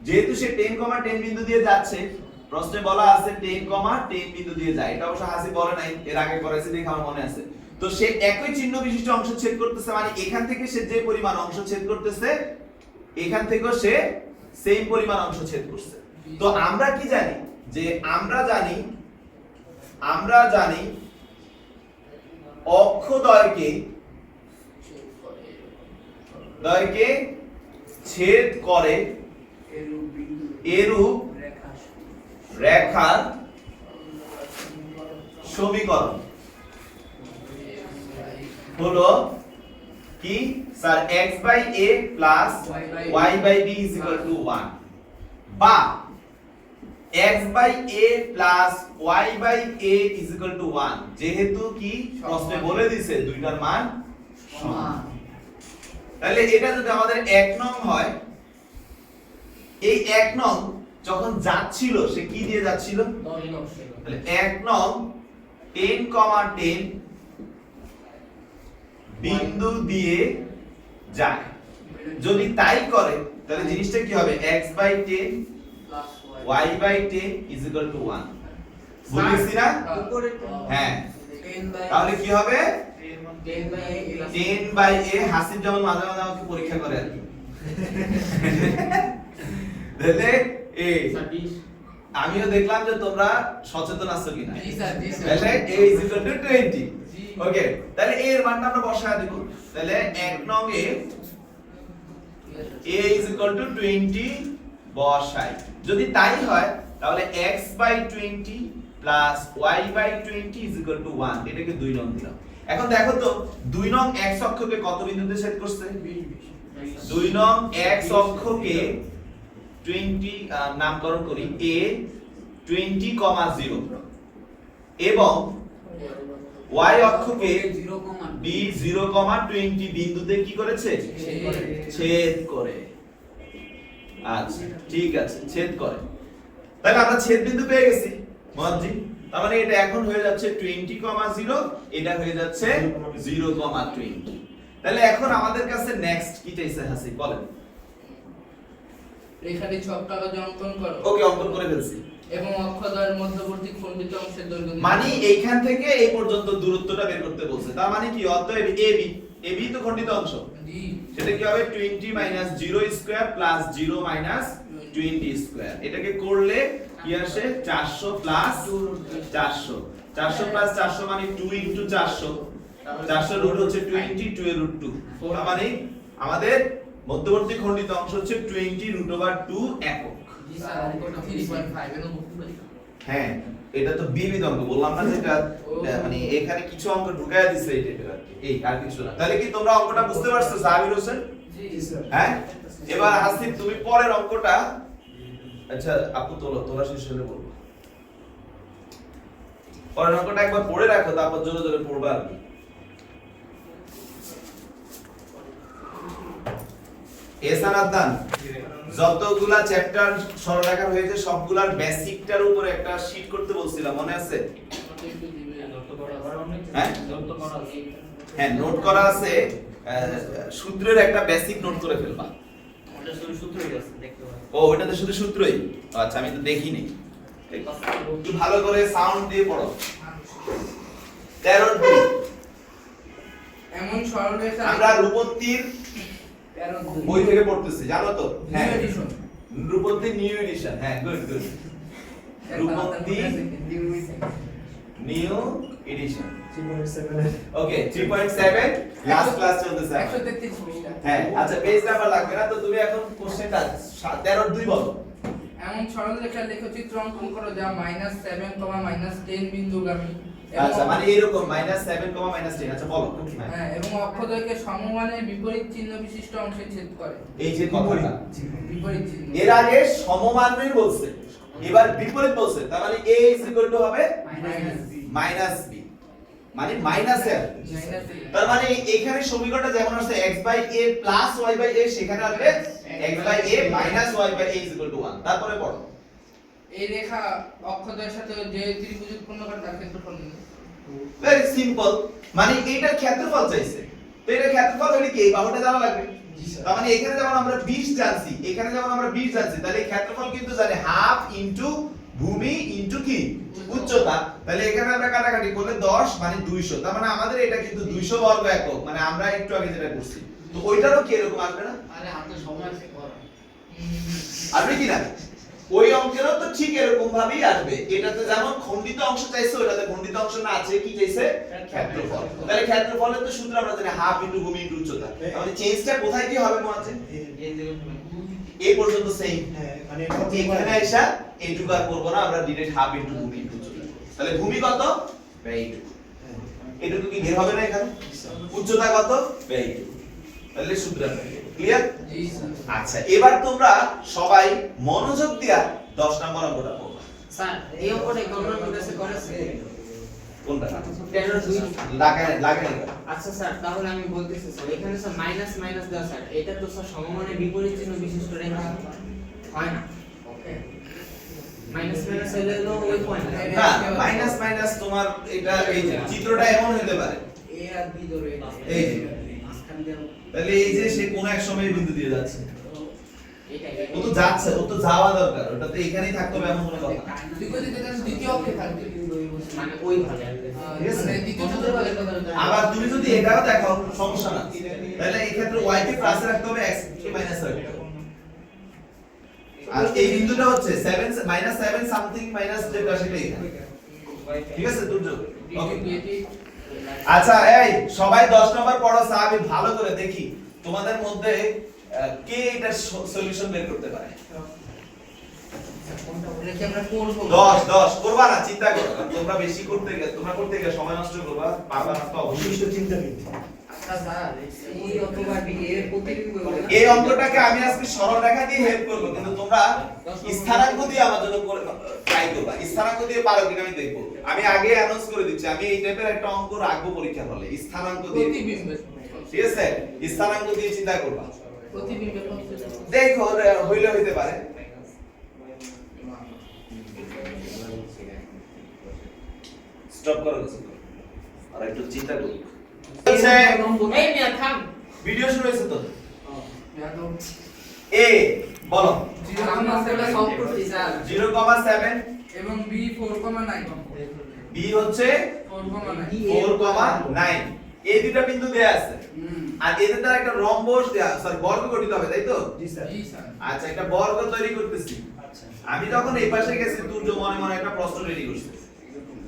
A: যেহেতু সে 10, 10 বিন্দু দিয়ে যাচ্ছে, প্রশ্নে বলা আছে 10, 10 বিন্দু দিয়ে যায়। এটা অবশ্য হাসি বলে নাই, এর আগে করেছে দেখে আমার মনে আছে। তো সে একই চিহ্ন বিশিষ্ট অংশ ছেদ করতেছে, মানে এখান থেকে সে যে পরিমাণ অংশ ছেদ করতেছে এখান থেকেও সে সেম পরিমাণ অংশ ছেদ করছে। তো আমরা কি জানি যে আমরা জানি অক্ষদ্বয়কে ছেদ করে এরূপ রেখার সমীকরণ হলো কি স্যার? x/a + y/b = 1 বা x/a + y/a = 1, যেহেতু কি প্রশ্নে বলে দিয়েছে দুইটার মান সমান। তাহলে এটা যদি আমাদের 1 নং হয়, এই 1 নং যখন যাচ্ছিল সে কি দিয়ে যাচ্ছিল? তাহলে 1 নং 10, 10 বিন্দু দিয়ে যায়। যদি তাই করে তাহলে জিনিসটা কি হবে? x/10 y/10 = 1। বুঝেছি না? হ্যাঁ, তাহলে কি হবে? 10/a। হাসিব যেমন মাঝে মাঝে আমাকে পরীক্ষা করে আর কি। তাহলে আমিও দেখলাম যে তোমরা সচেতন আছো কিনা। তাহলে a = 20। ওকে, তাহলে a এর মানটা আমরা বসায় দেব। তাহলে 1 নং এ a = 20 বসাই। যদি তাই হয় তাহলে x/20 + y/20 = 1, এটাকে 2 নং দিলাম। এখন দেখো তো 2 নং x অক্ষকে কত বিন্দুতে ছেদ করছে? 2 নং x অক্ষকে 20 নামকরণ করি a 20,0 এবং y অক্ষকে b 0,20 বিন্দুতে কি করেছে? ছেদ করে। আচ্ছা ঠিক আছে, ছেদ করে। তাহলে আমরা ছেদ বিন্দু পেয়ে গেছি মহাজি। তার মানে এটা এখন হয়ে যাচ্ছে 20,0, এটা হয়ে যাচ্ছে 0,20। তাহলে এখন আমাদের কাছে নেক্সট কি চাইছে হাসিব বলেন?
B: রেখাটি ছক কাগজে অঙ্কন করো।
A: ওকে, অঙ্কন করে ফেলছি।
B: এবং অক্ষদ্বয়ের মধ্যবর্তী খণ্ডিত অংশের দৈর্ঘ্য
A: মানে এইখান থেকে এই পর্যন্ত দূরত্বটা বের করতে বলছে। তার মানে কি? অতএব AB তো খণ্ডিত অংশ,
B: জি
A: সেটা কি হবে? 20 - 0² + 0 - 20 স্কয়ার। এটাকে করলে কি আসে 400 প্লাস 400, 400 প্লাস 400 মানে 2 ইনটু 400, 400 রুট হচ্ছে 20, 2 এর রুট 2, তার মানে আমাদের মধ্যবর্তী খণ্ডিত অংশ হচ্ছে 20√2 একক।
B: জি স্যার অঙ্কটা 3.5 এর মধ্যে পারি।
A: হ্যাঁ, এটা তো বিবিধ অঙ্ক বললাম না, যেটা মানে এখানে কিছু অঙ্ক ঢুকায়া দিছে এই টাইপের আর কি, এই আর কিছু না। তাহলে কি তোমরা অঙ্কটা বুঝতে পারছো সাবির হোসেন?
B: জি
C: স্যার।
A: হ্যাঁ, এবার হাসিব তুমি পরের অঙ্কটা, আচ্ছা আপু তোলা শেষ হলে বলবো। পরের অঙ্কটা একবার পড়ে রাখো, তারপর জোরে জোরে পড়বা আর কি। এহসান আদনান, যতগুলা চ্যাপ্টার সরলরেখার হয়েছে সবগুলার বেসিকটার উপরে একটা শীট করতে বলছিলাম, মনে আছে? হ্যাঁ হ্যাঁ, নোট করা আছে, সূত্রের একটা বেসিক নোট করে ফেলবা।
D: ওটা শুধু সূত্রই আছে, দেখতে পারো।
A: ও ওটাতে শুধু সূত্রই, আচ্ছা আমি তো দেখিনি। একটু ভালো করে সাউন্ড দিয়ে পড়ো। 13
B: এমন সরলরেখা
A: আমরা রূপত্তির
B: 13
A: বই থেকে পড়তেছি, জানো তো? হ্যাঁ,
B: এডিশন
A: রূপত্তি নিউ এডিশন। হ্যাঁ, গুড গুড। রূপত্তি new edition.
C: 3.7
A: okay, 3.7 last class চলতেছে।
B: 133 পৃষ্ঠা।
A: হ্যাঁ, আচ্ছা পেজ নাম্বার লাগবে না তো, তুমি এখন কোশ্চেনটা 13 বলো।
B: এমন সরলরেখার লেখচিত্র অঙ্কন করো যা -7, -10 বিন্দুগামী
A: আচ্ছা মানে এরকম -7, -10। আচ্ছা বলো। হ্যাঁ,
B: হ্যাঁ এবং অক্ষদৈর্ঘ্যের সমমানের বিপরীত চিহ্ন বিশিষ্ট অংশে ছেদ করে।
A: এই যে কথাটা,
B: বিপরীত চিহ্ন
A: এর আগে সমমানের বলছে, এবার বিপরীত বলছে, তার মানে a হবে -b, মানে মাইনাস এর। তার মানে এখানে সমীকরণটা যেমন আছে x/a + y/a, সেখানে আসবে x/a - y/a = 1। তারপরে পড়ো।
B: এই রেখা অক্ষদ্বয়ের সাথে যে ত্রিভুজ উৎপন্ন করে তার ক্ষেত্রফল নির্ণয়।
A: ভেরি সিম্পল, মানে এইটার ক্ষেত্রফল চাইছে, তো এটার ক্ষেত্রফল হলে কি এই বাহুটা জানা লাগবে। তার মানে এখানে যেমন আমরা 20 জানছি, এখানে যেমন আমরা 20 জানছি, তাহলে ক্ষেত্রফল কিন্তু জানি হাফ ইনটু ভূমি ইনটু কি উচ্চতা। তাহলে এখানে আমরা কাটাকাটি করলে 10 মানে 200, তার মানে আমাদের এটা কিন্তু 200 বর্গ একক, মানে আমরা একটু আগে যেটা করছি, তো ওইটারও কি এরকম আসবে না?
B: আরে হাতে সময় আছে করো।
A: আসবে কি না? ওই অঙ্কেরও তো ঠিক এরকম ভাবেই আসবে। এটাতে যেমন খণ্ডিত অংশ চাইছে, ওটাতে খণ্ডিত অংশ না আছে, কি চাইছে? ক্ষেত্রফল। তাহলে ক্ষেত্রফলের তো সূত্র আমরা জানি হাফ ইনটু ভূমি ইনটু উচ্চতা। তাহলে চেঞ্জটা কোথায় কি হবে মনে আছে? এই পর্যন্ত সেম।
C: হ্যাঁ, মানে
A: এখানে আইসা এইটুকু আর করব না, আমরা ডাইরেক্ট হাফ ইনটু ভূমি ইনটু উচ্চতা। তাহলে ভূমি কত? এইটুকু। এটুকু কি বের হবে না এখানে? উচ্চতা কত? এইটুকু। তাহলে সূত্রটা ক্লিয়ার?
B: জি স্যার।
A: আচ্ছা, এবার তোমরা সবাই মনোযোগ দিয়া 10 নম্বর অঙ্কটা পড়বা।
D: স্যার এই অঙ্কটা গণনা করতেছে করেছে
A: কোনটা?
D: 13
A: লাগে না।
D: আচ্ছা স্যার, তাহলে আমি বলতেছি স্যার, এখানে স্যার মাইনাস মাইনাস দেওয়া স্যার, এটা তো স্যার সমমানের বিপরীত চিহ্ন বিশিষ্ট রেখা হয় না।
B: ওকে
D: মাইনাস মাইনাস হলে তো ওই পয়েন্ট
A: না, মাইনাস মাইনাস তোমার এটা এই যে চিত্রটা এমন হতে পারে,
B: এ আর বি ধরে
A: এই যে তাহলে এই যে সে কোন এক সময় বিন্দু দিয়ে যাচ্ছে, ও তো যাচ্ছে, ও তো যাওয়া দরকার, ওটা তো এখানেই থাকতে হবে এমন কোনো কথা না।
B: দ্বিতীয় অক্ষে থাকবে
D: মানে ওই ভাবে
A: ঠিক আছে?
B: মানে দ্বিতীয় চতুর্ভাগের কথা
A: আবার তুমি যদি এটাও দেখো সমস্যা না, তাহলে এই ক্ষেত্রে y কে প্লাসে রাখতে হবে, x কে মাইনাসে রাখতে হবে। আর এই বিন্দুটা হচ্ছে 7 7 সামথিং মাইনাস যেটা সেটা এখানে, ঠিক আছে দুর্যোগ? ওকে, আচ্ছা এই সবাই 10 নম্বর পড়ো, সাহাবী ভালো করে দেখি তোমাদের মধ্যে কে এটার সলিউশন বের করতে পারে।
B: রেখে আমরা করব
A: 10 করবা না, চিন্তা করো না। তোমরা বেশি করতে গেলে, তোমরা করতে গেলে সময় নষ্ট করবা, পারবা না তো অবশ্যই।
C: বিশিষ্ট চিন্তাবিদ।
B: আচ্ছা স্যার এই অথবা ডি এর প্রতিবিম্ব
A: এই অঙ্কটাকে আমি আজকে সরল রেখা দিয়ে হেল্প করব, কিন্তু তোমরা স্থানাঙ্ক দিয়ে আমার জন্য ট্রাই করবা। স্থানাঙ্ক দিয়ে পারো কিনা আমি দেখব। আমি আগে অ্যানাউন্স করে দিচ্ছি, আমি এই টাইপের একটা অঙ্ক রাখবো পরীক্ষার হলে, স্থানাঙ্ক দিয়ে।
B: প্রতিবিম্ব
A: ঠিক আছে, স্থানাঙ্ক দিয়ে চিন্তা করবা,
B: প্রতিবিম্ব
A: দেখো হইলে হইতে পারে। স্টপ করো, আর একটু চিন্তা করো।
D: এই মিয়া থাম।
A: ভিডিও শুরু হয়েছে তো?
B: একদম
A: এ বলো
B: 0,7 সলভ করছি স্যার
A: 0,7,
B: এবং বি 4,9
A: বি হচ্ছে
B: 4,9
A: 4,9, এই দুইটা বিন্দু দেয়া আছে
B: হুম।
A: আর এদের দ্বারা একটা রম্বস সরি বর্গ গঠিত হবে তাই তো?
C: জি স্যার।
B: জি স্যার।
A: আচ্ছা একটা বর্গ তৈরি করতেছি।
C: আচ্ছা
A: আমি যখন এই পাশে গেছি তুর্য মনে মনে একটা প্রশ্ন রেডি করছে।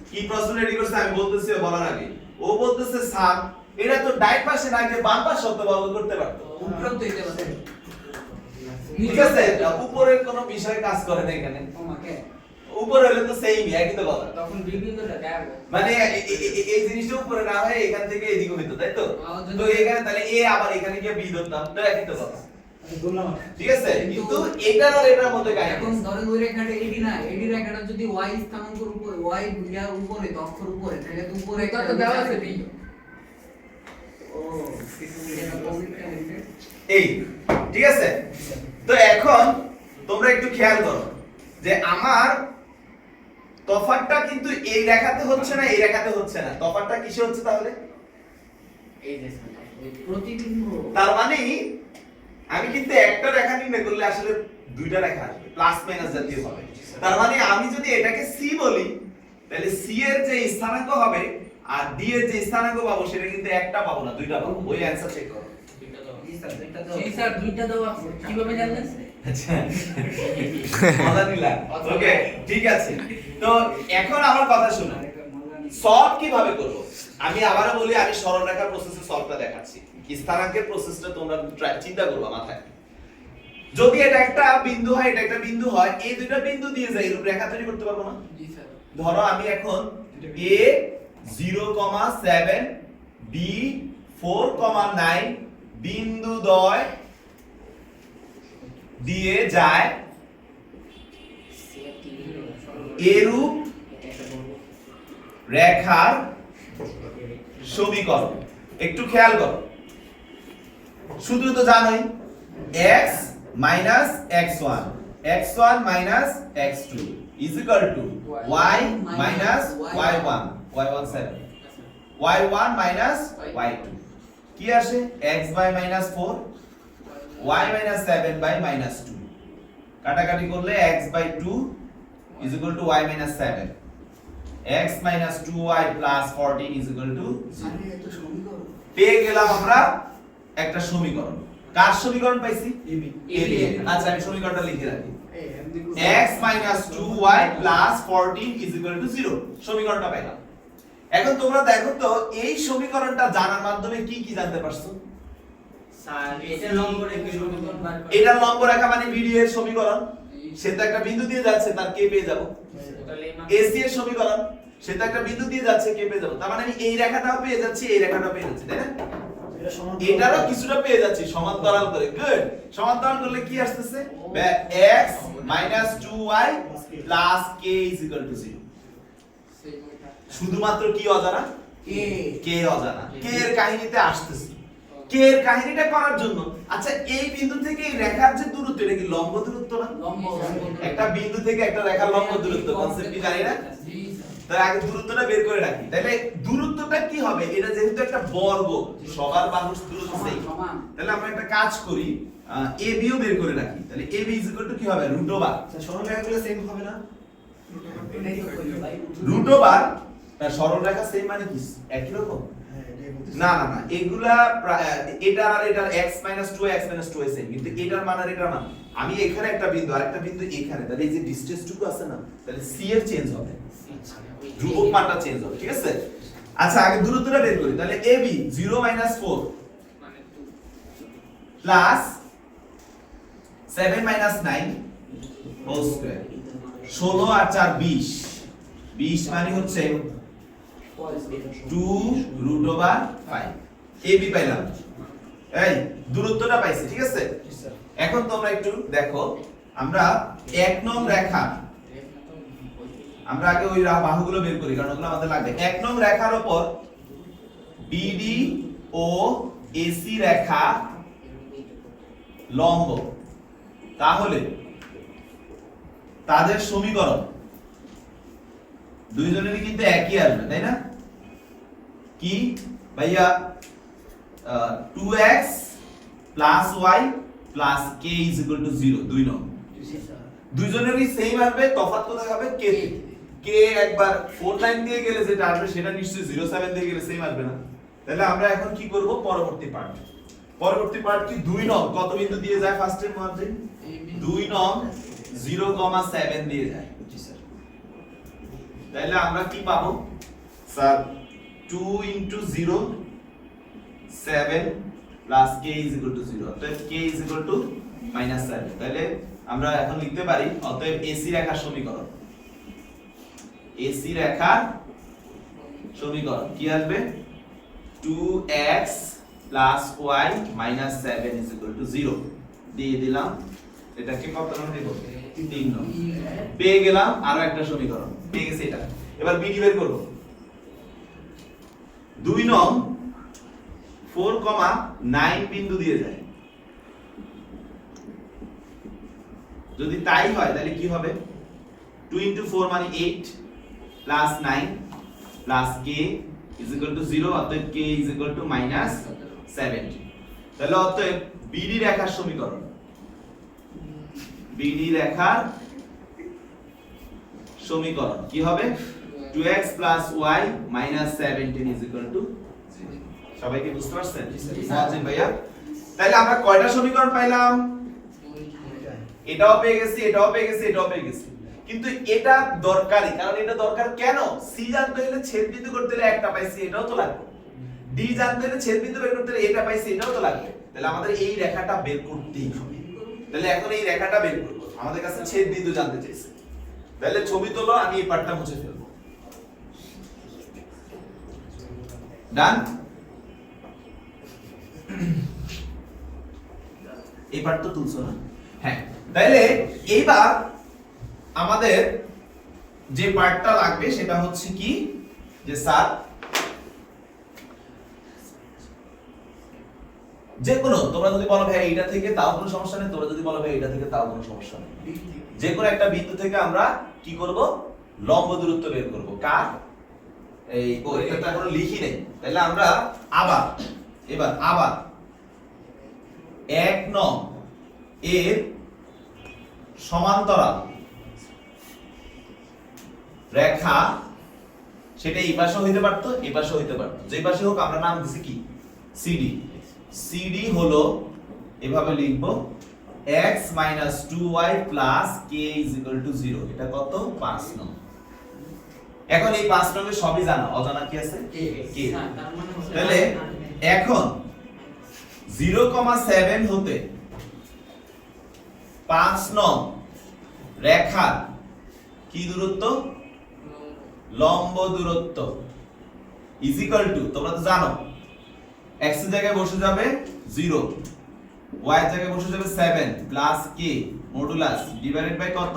A: কি প্রশ্ন রেডি করছে আমি বলতেছি ও বলার আগে। ও বলতেছে স্যার এটা তো ডাইন পাশে না গিয়ে বাম পাশে হতে বর্গ করতে পারতো।
B: উপরেও তো এটা পারে।
A: ঠিক আছে উপরের কোনো বিষয় কাজ করে না এখানে। উপরে হলে তো সেইমই একই তো কথা।
B: তখন বিভিন্নটা দেখাবো।
A: মানে এই জিনিসটা উপরে না হয় এখান থেকে এদিকে হইতো তাই তো? তো এখানে তাহলে এ আবার এখানে গিয়ে বি ধরতাম তো একই তো কথা।
C: আমি বললাম
A: ঠিক আছে কিন্তু এটার আর এটার মধ্যে কাহিনী
E: এখন
A: আছে।
E: ধরেন ওই রেখাটা এডি না এডি রেখাটা যদি y স্থানাঙ্কের উপরে y ইয়ার উপরে অক্ষর উপরে তাহলে তো উপরে
B: এটা তো দেওয়া আছে বি।
E: ও এটা কোভিডটা লিখে
A: এই ঠিক আছে তো এখন তোমরা একটু খেয়াল করো যে আমার তফাৎটা কিন্তু এই রেখাতে হচ্ছে না এই রেখাতে হচ্ছে না তফাৎটা কিসে হচ্ছে তাহলে
E: এই যে প্রতিবিম্ব
A: তার মানে আমি কিন্তু একটা রেখা নির্ণয় করলে আসলে দুইটা রেখা আসবে প্লাস মাইনাস জাতীয় হবে তার মানে আমি যদি এটাকে সি বলি তাহলে সি এর যে স্থানাঙ্ক হবে আর ডি এর যে স্থানাঙ্ক পাবো সেটা কিন্তু একটা পাবো না দুইটা পাবো ওই অ্যানসার চেক করো
E: জি স্যার এটা তো
B: জি স্যার দুইটা দেওয়া আছে। কিভাবে জানলেন?
A: আচ্ছা মজা নিলাম ওকে ঠিক আছে তো এখন আমার কথা শুনো সলভ কিভাবে করব আমি আবারো বলি আমি সরলরেখা প্রসেসে সলভটা দেখাচ্ছি স্থানাঙ্কের প্রসেসটা তোমরা চিন্তা করবা মাথায় যদি এটা একটা বিন্দু হয় এটা একটা বিন্দু হয় এই দুইটা বিন্দু দিয়ে যাই এরূপ রেখা তৈরি করতে পারবো না
B: জি স্যার।
A: ধরো আমি এখন a 0,7 b 4,9 বিন্দু দ্বয় দিয়ে যায় এরূপ রেখার সমীকরণ একটু খেয়াল করো সূত্র তো জানোই x minus x1 x1 minus x2 is equal to y minus y1 y1 7 y1 minus y2 কি আসে x by minus 4 y minus 7 by minus 2 কাটাকাটি করলে x by 2 is equal to y minus 7 x minus 2y plus 14 is equal to 0
E: আরে এটা সমীকরণ
A: পেয়ে গেলাম আমরা একটা সমীকরণ কার সমীকরণ পাইছি
C: এবি
A: AB আচ্ছা আমি সমীকরণটা লিখে রাখি
E: এই এমনি
A: x minus 2y plus 14 is equal to 0 সমীকরণটা পেলাম এখন তোমরা দেখো তো এই সমীকরণটা জানার মাধ্যমে কি কি জানতে পারছো
D: স্যার এটা লম্ব রেখা সমীকরণ বার করা
A: এটা লম্ব রেখা মানে BD এর সমীকরণ সে তো একটা বিন্দু দিয়ে যাচ্ছে তার কে পেয়ে যাব
D: তাহলে
A: AC এর সমীকরণ সে তো একটা বিন্দু দিয়ে যাচ্ছে কে পেয়ে যাব তার মানে আমি এই রেখাটাও পেয়ে যাচ্ছি এই রেখাটাও পেয়ে যাচ্ছি তাই না
C: এটা সমান
A: এটারও কিছুটা পেয়ে যাচ্ছি সমান্তরাল করে গুড সমান্তরাল করলে কি আসতেছে x minus 2y plus k is equal to 0
B: সেই বইটা।
A: শুধুমাত্র কি অজানা
E: এ
A: k অজানা k এর কাহিনীতে আসতেছি k এর কাহিনীটা করার জন্য আচ্ছা এই বিন্দু থেকে এই রেখার যে দূরত্ব এটা কি লম্ব দূরত্ব না
E: লম্ব
A: একটা বিন্দু থেকে একটা রেখার লম্ব দূরত্ব কনসেপ্ট কি জানি না
B: জি স্যার।
A: তার আগে দূরত্বটা বের করে রাখি তাহলে দূরত্বটা কি হবে এটা যেহেতু একটা বর্গ সবার বাহুর দূরত্ব সেই
E: সমান
A: তাহলে আমরা একটা কাজ করি AB ও বের করে রাখি তাহলে AB = কি হবে রুট ওভার
C: আচ্ছা সরল রেখাগুলো সেম হবে না
E: এটাই তো করি ভাই
A: রুট ওভার সরল রেখা সেম মানে কি একই রকম
C: হ্যাঁ এটাই বলতেছি
A: না না না এগুলা এটা আর এটার x 2 x 2 সেম কিন্তু এটার মান আর এটার মান আমি এখানে একটা বিন্দু আর একটা বিন্দু এখানে তাহলে এই যে ডিসটেন্স টুকু আছে না তাহলে c এর চেঞ্জ হবে ধ্রুবক মানটা চেঞ্জ হবে ঠিক আছে আচ্ছা আগে দূরত্বটা বের করি তাহলে AB 0 - 4
B: মানে
A: প্লাস 7 - 9 হোল স্কয়ার 16 আর 4 20 20 মানে হচ্ছে 2√5 AB পাইলাম এই দূরত্বটা পাইছি ঠিক আছে
C: জি স্যার
A: এখন তোমরা একটু দেখো আমরা এক নং রেখা আমরা আগে ওই বাহুগুলো বের করি কারণ ওগুলো আমাদের লাগবে এক নং রেখার উপর BD ও AC রেখা লম্ব তাহলে তাদের সমীকরণ দুইজনেরই কিন্তু একই আসবে তাই না কি ভাইয়া 2x plus y plus k is equal to 0 দুই নং
E: জি স্যার
A: দুইজনেরই সেম আসবে তফাৎ কোথায় হবে k তে k একবার 49 দিয়ে গেলে যেটা আসবে সেটা নিশ্চয়ই 07 দিয়ে গেলে সেম আসবে না তাহলে আমরা এখন কি করব পরবর্তী পার্ট কি 2 নং কত বিন্দু দিয়ে যায় ফার্স্টের মধ্যে 2 নং 0,7 দিয়ে যায় জি স্যার তাহলে আমরা কি পাবো sir 2 into 0 7 plus k is equal to 0 অতএব k is equal to -7 তাহলে আমরা এখন লিখতে পারি অতএব AC রেখার সমীকরণ কি আসবে 2x plus y minus 7 is equal to 0 দিয়ে দিলাম এটাকে কত নং দেব 3 নং পেয়ে গেলাম আরো একটা সমীকরণ পেয়ে গেছে এটা এবার বিডি বের করব 2 নং 4,9 বিন্দু দিয়ে যায় যদি তাই হয় তাহলে কি হবে 2 into 4 মানে 8 plus 9 plus k is equal to 0 অতএব k is equal to -70 তাহলে অতএব বিডি রেখার সমীকরণ কি হবে 2x plus y minus 17 is equal to 0 সবাই কি বুঝতে পারছেন মহাজিন ভাইয়া তাহলে আমরা কয়টা সমীকরণ পাইলাম এটাও পেয়ে গেছি কিন্তু এটা দরকারি কারণ এটা দরকার কেন সি জানতে হলে ছেদ বিন্দু করতে হলে একটা পাইছি এটাও তো লাগবে ডি জানতে হলে ছেদ বিন্দু বের করতে হলে এটা পাইছি এটাও তো লাগবে তাহলে আমাদের এই রেখাটা বের করতেই হবে তাহলে এখন এই রেখাটা বের করব আমাদের কাছে ছেদ বিন্দু জানতে চাইছে তাহলে ছবি তোলো আমি এই পার্টটা মুছে ফেলবো ডান এই পার্ট তো তুলছো না হ্যাঁ তাহলে এইবার আমাদের যে পার্টটা লাগবে সেটা হচ্ছে কি যে স্যার যে কোনো তোমরা যদি বলো ভাই এইটা থেকে তাও কোনো সমস্যা নেই তোমরা যদি বলো ভাই এইটা থেকে তাও কোনো সমস্যা নেই যে কোনো একটা বিন্দু থেকে আমরা কি করব লম্ব দূরত্ব বের করব কার এই এটা তো এখনো লিখি নেই তাহলে আমরা আবার 1 নং এর সমান্তরাল রেখা সেটা এই পাশে হইতে পারতো এই পাশে হইতে পারতো যে পাশে হোক আমরা নাম দিছি কি CD হলো এভাবে লিখবো x - 2y + k = 0 এটা কত 5 নং এখন এই 5 নং এর সবই জানা অজানা কি আছে k তাহলে এখন 0,7 হতে 5 নং রেখার কি দূরত্ব লম্ব দূরত্ব তোমরা তো জানো x এর জায়গায় বসে যাবে 0 y এর জায়গায় বসে যাবে 7 plus k modulus divided by কত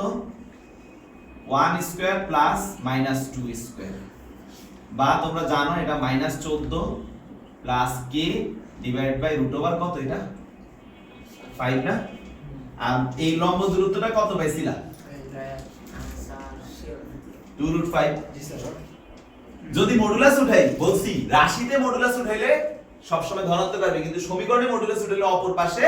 A: 1 স্কয়ার প্লাস -2 স্কয়ার বা তোমরা জানো এটা -14 প্লাস k ডিভাইডেড বাই √ওভার কত এটা 5 না আর এই লম্ব দূরত্বটা কত পাইছিলা 2√5
C: জি স্যার
A: যদি মডুলাস উঠাই বলছি রাশিতে মডুলাস উঠাইলে সব সময় ধনাত্মক পাবে কিন্তু সমীকরণে মডুলাস উঠাইলে অপর পাশে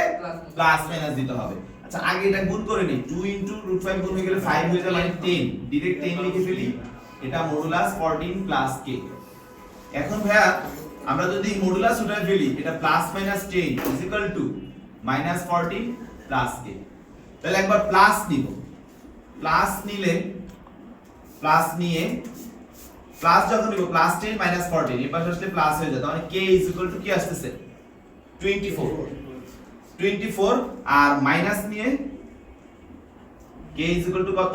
A: প্লাস মাইনাস দিতে হবে আচ্ছা আগে এটা গুণ করে নি 2 * √5 গুণ হয়ে গেলে 5 হয়ে যায় মানে 10 ডাইরেক্ট 10 লিখে ফেলি এটা মডুলাস 14 প্লাস k এখন ভাইয়া আমরা যদি মডুলাস উঠাই ফেলি এটা plus minus 10 equal to -14 plus k তাহলে একবার প্লাস নিব প্লাস নিলে প্লাস নিয়ে প্লাস যখন নিব প্লাস 10 -14 এই পাশে আসলে প্লাস হয়ে যায় মানে k কি আসতেছে 24 আর মাইনাস নিয়ে k কত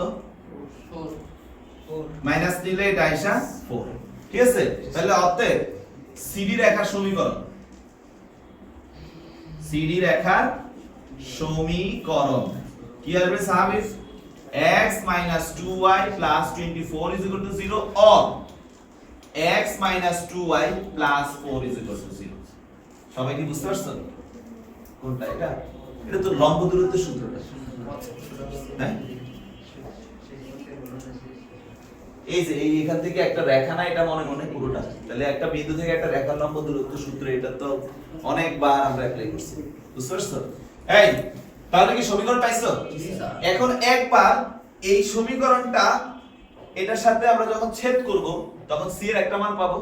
B: 4
A: মাইনাস নিলে এটা আইসা 4 ঠিক আছে তাহলে অতএব CD রেখার সমীকরণ কি আসবে সাহাবিস x - 2y + 24 = 0 or x - 2y + 4 = 0 সবাই কি বুঝতে পারছো কোনটা এটা তো লম্ব দূরত্বের সূত্রটা হ্যাঁ এই যে এখান থেকে একটা রেখা না এটা মনে মনে পুরোটা তাহলে একটা বিন্দু থেকে একটা রেখার লম্ব দূরত্ব সূত্র এটা তো অনেকবার আমরা অ্যাপ্লাই করছি বুঝতে পারছো এই তাহলে কি সমীকরণ পাইছো এখন একবার এই সমীকরণটা এটার সাথে আমরা যখন ছেদ করব তখন c এর একটা মান পাবো,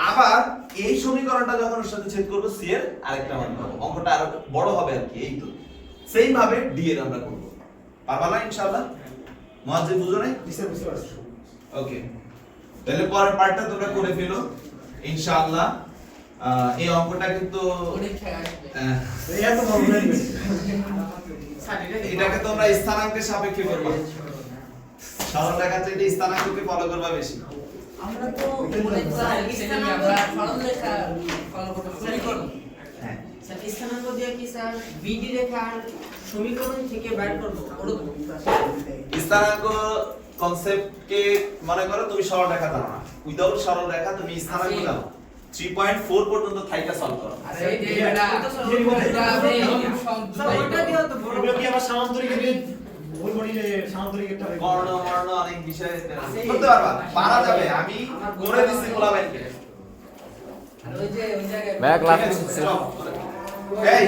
A: আবার এই সমীকরণটা যখন ওর সাথে ছেদ করব c এর আরেকটা মান পাবো। অঙ্কটা আরো বড় হবে আর কি। এই তো সেম ভাবে d এর আমরা করব। পারবা না ইনশাআল্লাহ? মুয়াজ্জিব বুঝো নাই?
C: বুঝতে পারছি।
A: ওকে, তাহলে পরের পার্টটা তোমরা করে ফেলো ইনশাআল্লাহ। এই অঙ্কটা কিন্তু
B: পরীক্ষায় আসবে।
C: এই এত বড় হয়ে গেছে।
A: এটাকে তোমরা স্থানাঙ্কের সাপেক্ষে করবা। সরল রেখা থেকে স্থানাঙ্ককে ফলো করবা বেশি।
E: আমরা তো
B: আমরা সরলরেখা ফলো করতে শুরু করব।
A: হ্যাঁ,
D: স্যার স্থানাঙ্ক দিয়ে কি স্যার বিডি রেখার সমীকরণ থেকে বের করব ওরকম
A: স্থানাঙ্ক কনসেপ্টকে মনে করো তুমি সরল রেখা জানো না, উইদাউট সরল রেখা তুমি স্থানাঙ্ক জানো। 3.4 পর্যন্ত থাইকা সলভ করো।
B: আর এই যে এটা
D: ওটা দিও তো বড়
C: এগুলো কি আবার সামান্তরিক দিয়ে বলবো নি যে সামান্তরিক একটা হবে?
A: কর্ণ বর্ণ অনেক বিষয় করতে পারবা, পারা যাবে। আমি করে দিছি গোলাবাইকে।
B: আর ওই যে ওই জায়গায়
F: ভাইয়া ক্লাস
A: Stop. এই